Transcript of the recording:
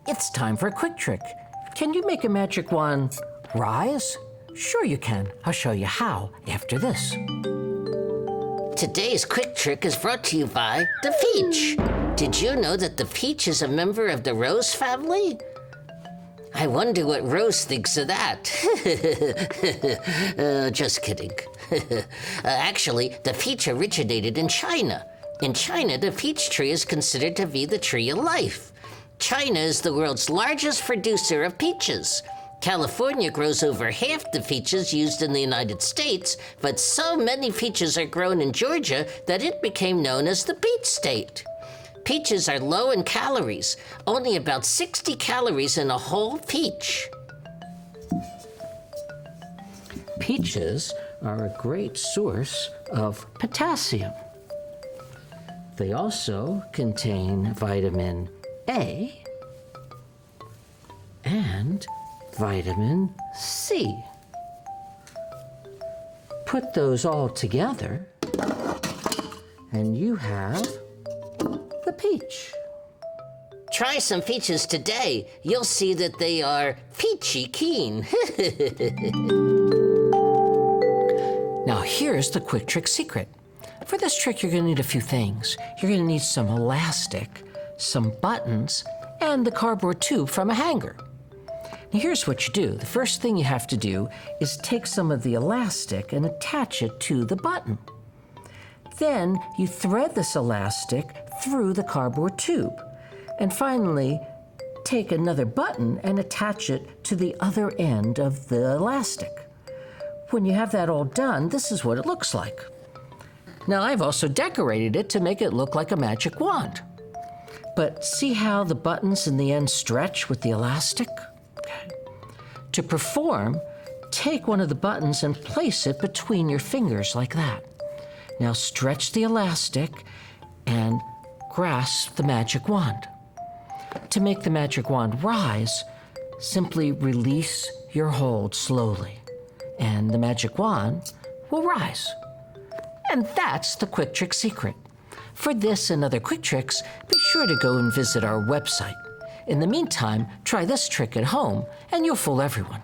It's time for a quick trick. Can you make a magic wand rise? Sure you can. I'll show you how after this. Today's quick trick is brought to you by the peach. Did you know that the peach is a member of the rose family? I wonder what Rose thinks of that. Just kidding. Actually, the peach originated in China. In China, the peach tree is considered to be the tree of life. China is the world's largest producer of peaches. California grows over half the peaches used in the United States, but so many peaches are grown in Georgia that it became known as the Peach State. Peaches are low in calories, only about 60 calories in a whole peach. Peaches are a great source of potassium. They also contain vitamin A and vitamin C. Put those all together and you have the peach. Try some peaches today. You'll see that they are peachy keen. Now here's the quick trick secret. For this trick, you're gonna need a few things. You're gonna need some elastic, some buttons, and the cardboard tube from a hanger. Now here's what you do. The first thing you have to do is take some of the elastic and attach it to the button. Then you thread this elastic through the cardboard tube. And finally, take another button and attach it to the other end of the elastic. When you have that all done, this is what it looks like. Now I've also decorated it to make it look like a magic wand. But see how the buttons in the end stretch with the elastic? Okay. To perform, take one of the buttons and place it between your fingers like that. Now stretch the elastic and grasp the magic wand. To make the magic wand rise, simply release your hold slowly, and the magic wand will rise. And that's the quick trick secret. For this and other quick tricks, be sure to go and visit our website. In the meantime, try this trick at home and you'll fool everyone.